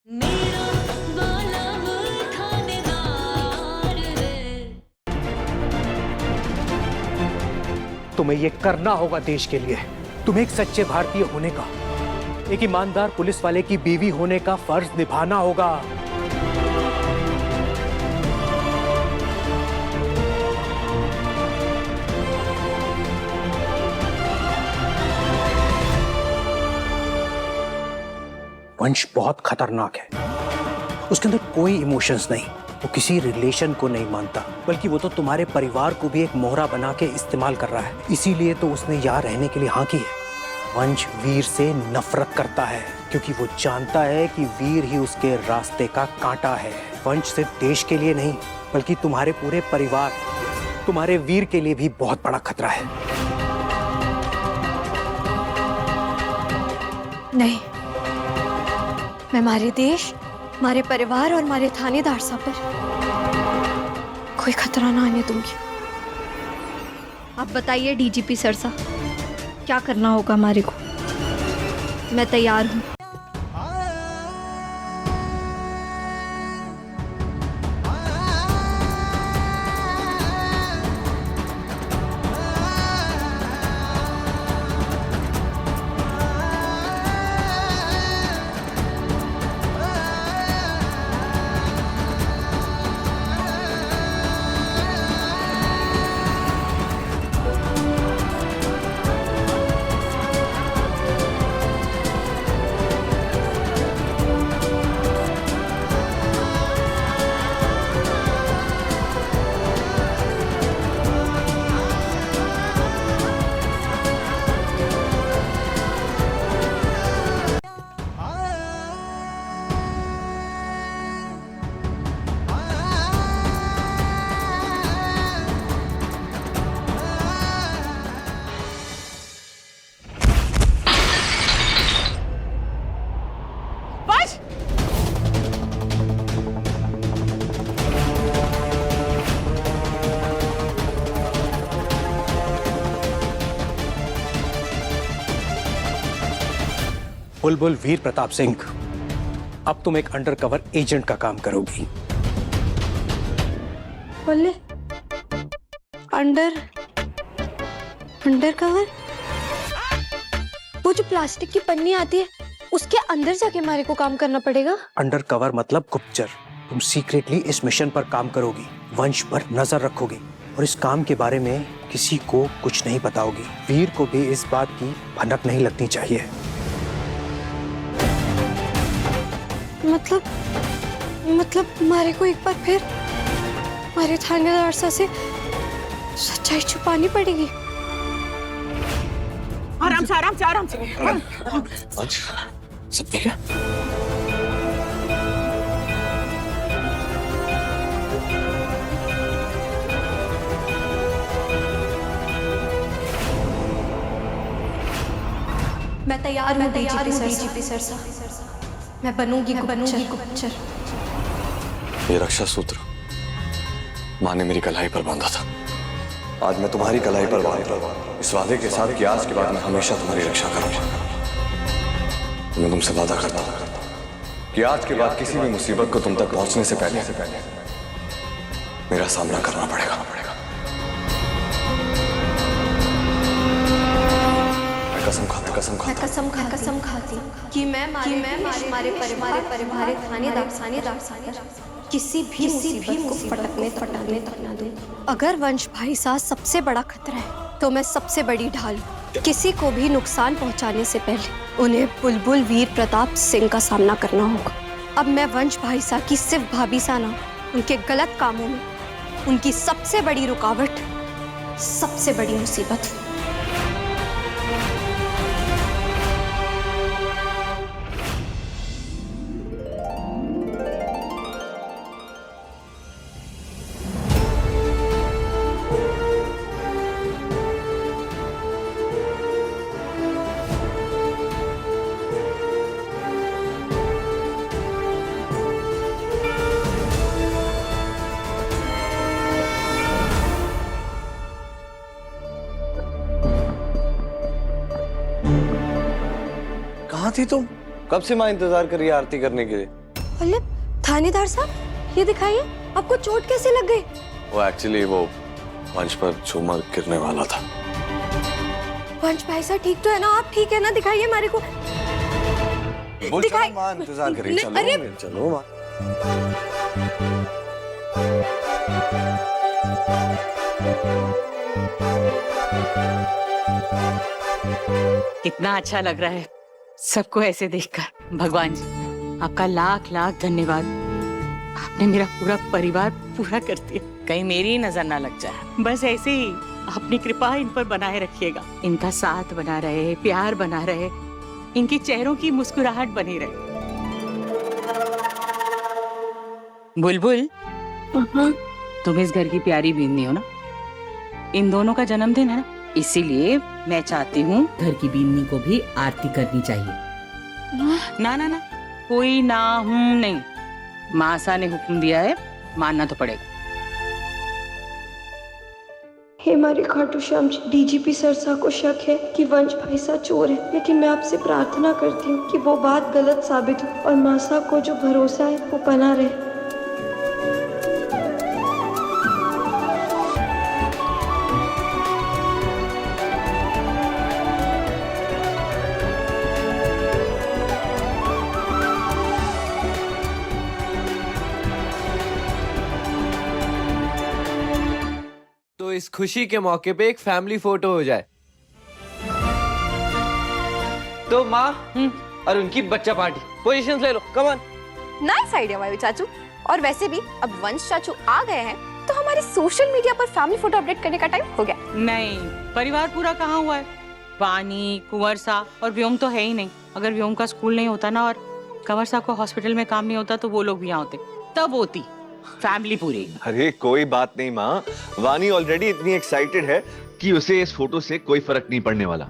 मेरा वाला वो थानेदार है। तुम्हें ये करना होगा देश के लिए। तुम्हें एक सच्चे भारतीय होने का, एक ईमानदार पुलिस वाले की बीवी होने का फर्ज निभाना होगा। वंश बहुत खतरनाक है। उसके अंदर कोई इमोशंस नहीं, वो किसी रिलेशन को नहीं मानता, बल्कि वो तो तुम्हारे परिवार को भी एक मोहरा बना के इस्तेमाल कर रहा है। इसीलिए तो उसने यहाँ रहने के लिए हाँ की है। वंश वीर से नफरत करता है क्योंकि वो जानता है कि वीर ही उसके रास्ते का कांटा है। वंश सिर्फ देश के लिए नहीं, बल्कि तुम्हारे पूरे परिवार, तुम्हारे वीर के लिए भी बहुत बड़ा खतरा है। नहीं, मैं हमारे देश, हमारे परिवार और हमारे थानेदार साहब पर कोई खतरा ना आने दूंगी। आप बताइए डीजीपी सर साहब, क्या करना होगा हमारे को? मैं तैयार हूँ। बुलबुल वीर प्रताप सिंह, अब तुम एक अंडरकवर एजेंट का काम करोगी। बोले अंडर कवर? वो जो प्लास्टिक की पन्नी आती है, उसके अंदर जाके हमारे को काम करना पड़ेगा। अंडरकवर मतलब गुप्तचर। तुम सीक्रेटली इस मिशन पर काम करोगी, वंश पर नजर रखोगी और इस काम के बारे में किसी को कुछ नहीं बताओगी। वीर को भी इस बात की भनक नहीं लगनी चाहिए। मतलब हमारे को एक बार फिर हमारे थानेदार साहब से सच्चाई छुपानी पड़ेगी। आराम से आराम से आराम से। सब ठीक है? मैं तैयार हूँ डीजीपी सर साहब। मैं बनूंगी गुप्तचर। ये रक्षा सूत्र माँ ने मेरी कलाई पर बांधा था। आज मैं तुम्हारी कलाई पर बांध रहा हूं, इस वादे के साथ कि आज के बाद मैं हमेशा तुम्हारी रक्षा करूंगा। मैं तुमसे वादा करता हूं कि आज के बाद किसी भी मुसीबत को तुम तक पहुंचने से पहले मेरा सामना करना पड़ेगा। मैं कसम खाती कि मैं हमारे परिवार थानेदार किसी भी मुसीबत को फटकने तक ना दूं। अगर वंश भाई साहब सबसे बड़ा खतरा है, तो मैं सबसे बड़ी ढाल। किसी को भी नुकसान पहुंचाने से पहले उन्हें बुलबुल वीर प्रताप सिंह का सामना करना होगा। अब मैं वंश भाई साहब की सिर्फ भाभी सा ना, उनके गलत कामों में उनकी सबसे बड़ी रुकावट, सबसे बड़ी मुसीबत। कहाँ थी तुम? कब से माँ इंतजार कर रही है आरती करने के लिए? बोले थानेदार साहब, ये दिखाइए आपको चोट कैसे लग गई? वो एक्चुअली वो वंश पर चूमा गिरने वाला था। वंश भाई साहब ठीक तो है ना? आप ठीक है ना? दिखाइए हमारे को। बोल दिखाई- चलो मां, इंतजार करिए। नहीं, चलो अरे- चलो मां। कितना अच्छा लग रहा है सबको ऐसे देखकर। भगवान जी आपका लाख लाख धन्यवाद। आपने मेरा पूरा परिवार पूरा कर दिया। कहीं मेरी नजर ना लग जाए। बस ऐसे ही अपनी कृपा इन पर बनाए रखिएगा। इनका साथ बना रहे, प्यार बना रहे, इनके चेहरों की मुस्कुराहट बनी रहे। बुलबुल, तुम इस घर की प्यारी बींदनी हो ना। इन दोनों का जन्मदिन है ना, इसीलिए मैं चाहती हूँ घर की बींदनी को भी आरती करनी चाहिए। ना ना ना, कोई ना नहीं। मासा ने हुक्म दिया है, मानना तो पड़ेगा। हे हमारे खाटू श्याम जी, डीजीपी सरसा को शक है कि वंश भाई सा चोर है, लेकिन मैं आपसे प्रार्थना करती हूँ कि वो बात गलत साबित हो और मासा को जो भरोसा है वो बना रहे। तो इस खुशी के मौके पे एक फैमिली फोटो हो जाए। तो माँ और उनकी बच्चा पार्टी। पोजीशंस ले लो, कम ऑन। नाइस आइडिया मायू चाचू। और वैसे भी अब वंश चाचू आ गए हैं तो हमारे सोशल मीडिया पर फैमिली फोटो अपडेट करने का टाइम हो गया। नहीं, परिवार पूरा कहाँ हुआ है? पानी, कुंवर सा और व्योम तो है ही नहीं। अगर व्योम का स्कूल नहीं होता ना और कंवर साहब को हॉस्पिटल में काम नहीं होता तो वो लोग भी यहाँ होते, तब होती फैमिली पूरी। अरे कोई बात नहीं माँ, वानी ऑलरेडी इतनी एक्साइटेड है कि उसे इस फोटो से कोई फर्क नहीं पड़ने वाला।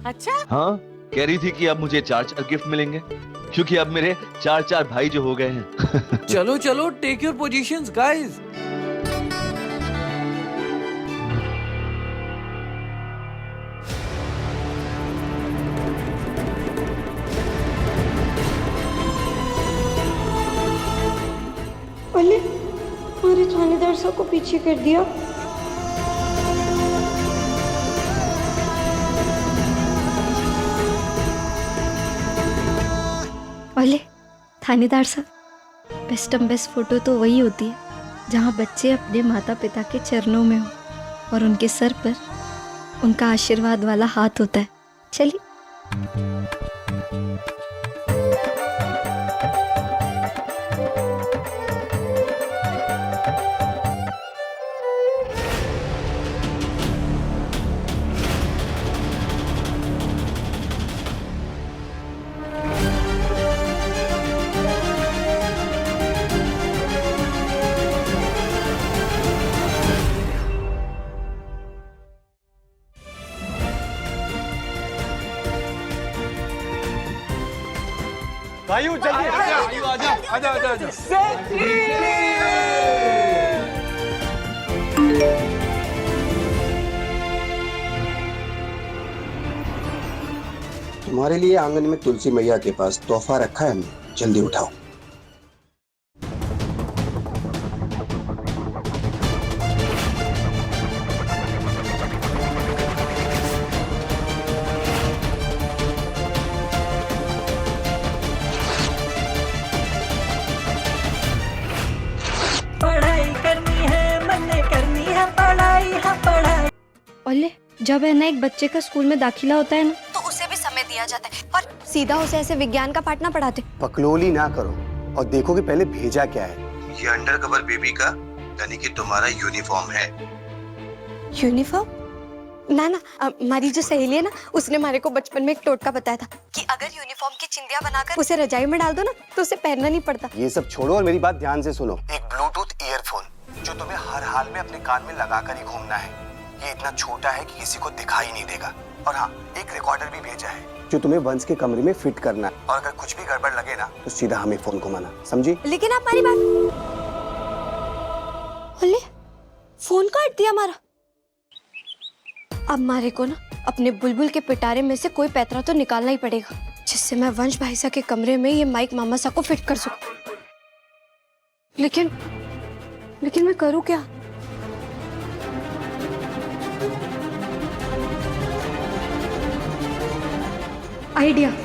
अच्छा? हाँ, कह रही थी कि अब मुझे 4 गिफ्ट मिलेंगे क्योंकि अब मेरे 4 भाई जो हो गए हैं। चलो चलो, टेक योर पोजीशंस गाइस। अरे हमारे थानेदार साहब को पीछे कर दिया। ओले थानेदार साहब, बेस्ट बेस्ट फोटो तो वही होती है जहाँ बच्चे अपने माता पिता के चरणों में हो और उनके सर पर उनका आशीर्वाद वाला हाथ होता है। चलिए। भाइयों जल्दी आजा। तुम्हारे लिए आंगन में तुलसी मैया के पास तोहफा रखा है हमने, जल्दी उठाओ। पढ़ाई करनी है, मन करनी है पढ़ाई, हाँ पढ़ाई। ओले जब है ना एक बच्चे का स्कूल में दाखिला होता है ना तो उसे भी समय दिया जाता है और सीधा उसे ऐसे विज्ञान का पाठ ना पढ़ाते। पकलोली ना करो और देखो कि पहले भेजा क्या है। ये अंडर कवर बेबी का यानी कि तुम्हारा यूनिफॉर्म है। यूनिफॉर्म? ना ना, हमारी जो सहेली है ना उसने हमारे को बचपन में एक टोटका बताया था कि अगर यूनिफॉर्म की चिंदिया बनाकर उसे रजाई में डाल दो ना तो उसे पहनना नहीं पड़ता। ये सब छोड़ो और मेरी बात ध्यान से सुनो। एक ब्लूटूथ ईयरफोन जो तुम्हें हर हाल में अपने कान में लगाकर ही घूमना है। ये इतना छोटा है कि किसी को दिखाई नहीं देगा। और हाँ, एक रिकॉर्डर भी भेजा है जो तुम्हें वंश के कमरे में फिट करना है और अगर कुछ भी गड़बड़ लगे ना तो सीधा हमें फोन घुमाना, समझी? लेकिन आप हमारी बात। ओले फोन काट दिया हमारा। अब हमारे को ना अपने बुलबुल के पिटारे में से कोई पैतरा तो निकालना ही पड़ेगा जिससे मैं वंश भाई सा के कमरे में ये माइक मामा सा को फिट कर सकूं। लेकिन लेकिन मैं करूं क्या? आइडिया।